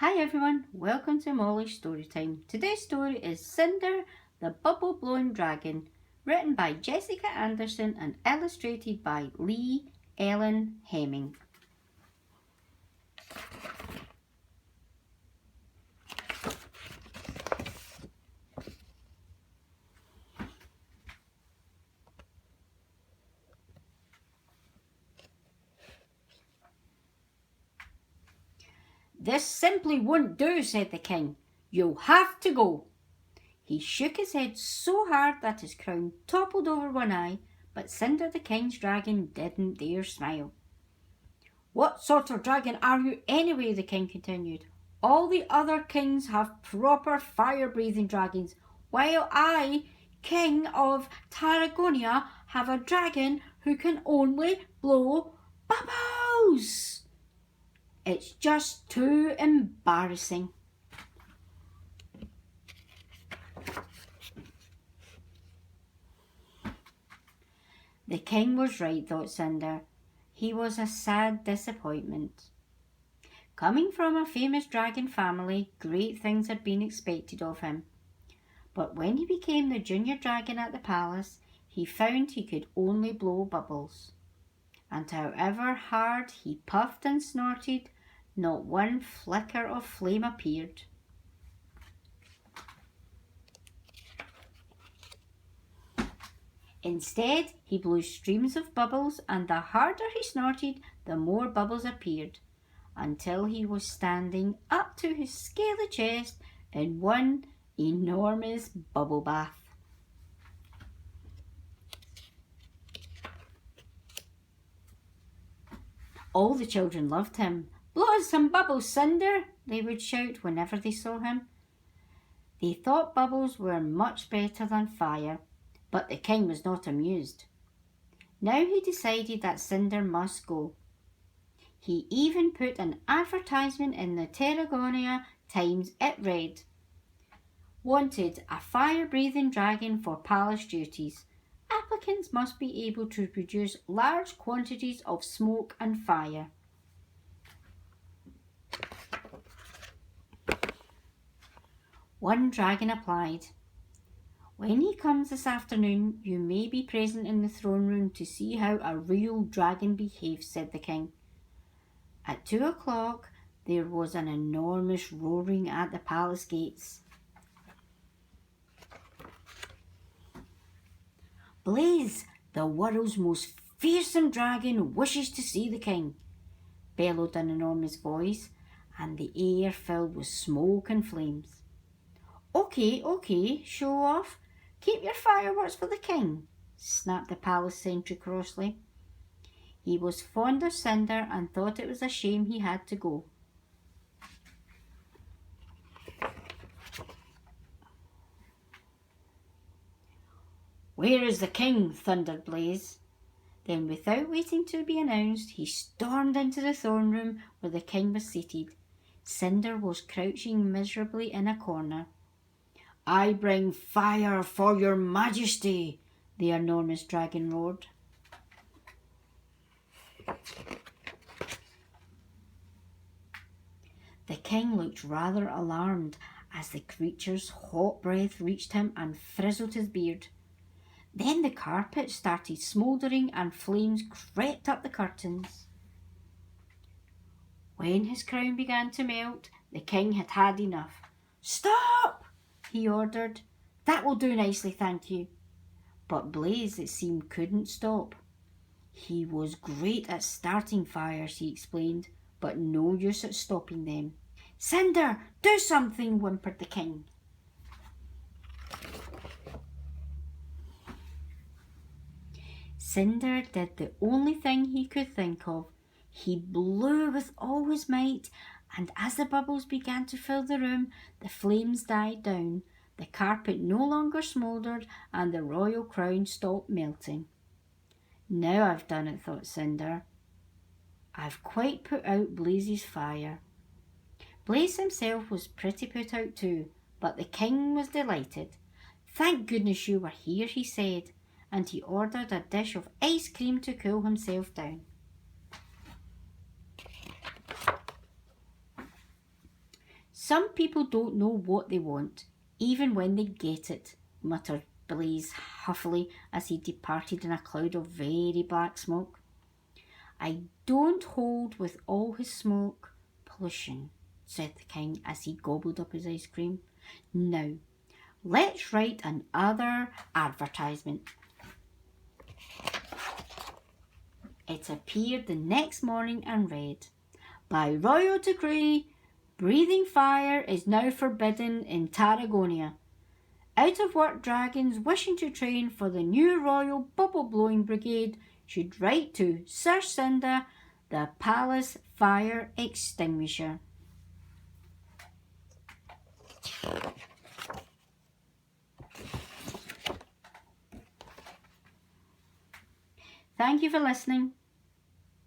Hi everyone, welcome to Molly's Storytime. Today's story is Cinder, the Bubble-Blowing Dragon, written by Jessica Anderson and illustrated by Lee Ellen Hemming. "This simply won't do," said the king. "You'll have to go." He shook his head so hard that his crown toppled over one eye, but Cinder the king's dragon didn't dare smile. "What sort of dragon are you anyway?" the king continued. "All the other kings have proper fire-breathing dragons, while I, king of Tarragonia, have a dragon who can only blow bubbles. It's just too embarrassing." The king was right, thought Cinder. He was a sad disappointment. Coming from a famous dragon family, great things had been expected of him. But when he became the junior dragon at the palace, he found he could only blow bubbles. And however hard he puffed and snorted, not one flicker of flame appeared. Instead, he blew streams of bubbles, and the harder he snorted, the more bubbles appeared, until he was standing up to his scaly chest in one enormous bubble bath. All the children loved him. "Blow us some bubbles, Cinder," they would shout whenever they saw him. They thought bubbles were much better than fire, but the king was not amused. Now he decided that Cinder must go. He even put an advertisement in the Tarragonia Times. It read, "Wanted a fire-breathing dragon for palace duties. Applicants must be able to produce large quantities of smoke and fire." One dragon applied. "When he comes this afternoon, you may be present in the throne room to see how a real dragon behaves," said the king. At 2 o'clock, there was an enormous roaring at the palace gates. "Blaze, the world's most fearsome dragon, wishes to see the king," bellowed an enormous voice, and the air filled with smoke and flames. Okay, show off. Keep your fireworks for the king," snapped the palace sentry crossly. He was fond of Cinder and thought it was a shame he had to go. "Where is the king?" thundered Blaze. Then, without waiting to be announced, he stormed into the throne room where the king was seated. Cinder was crouching miserably in a corner. "I bring fire for your majesty," the enormous dragon roared. The king looked rather alarmed as the creature's hot breath reached him and frizzled his beard. Then the carpet started smouldering and flames crept up the curtains. When his crown began to melt, the king had had enough. "Stop!" he ordered. "That will do nicely, thank you." But Blaze, it seemed, couldn't stop. He was great at starting fires, he explained, but no use at stopping them. "Cinder, do something," whimpered the king. Cinder did the only thing he could think of. He blew with all his might, and as the bubbles began to fill the room, the flames died down, the carpet no longer smouldered, and the royal crown stopped melting. "Now I've done it," thought Cinder. "I've quite put out Blaze's fire." Blaze himself was pretty put out too, but the king was delighted. "Thank goodness you were here," he said, and he ordered a dish of ice cream to cool himself down. Some people don't know what they want, even when they get it, muttered Blaze huffily as he departed in a cloud of very black smoke. I don't hold with all his smoke pollution, said the king as he gobbled up his ice cream. Now, let's write another advertisement. It appeared the next morning and read, By royal decree, breathing fire is now forbidden in Tarragona. Out-of-work dragons wishing to train for the new Royal Bubble-Blowing Brigade should write to Sir Cinder, the Palace Fire Extinguisher. Thank you for listening.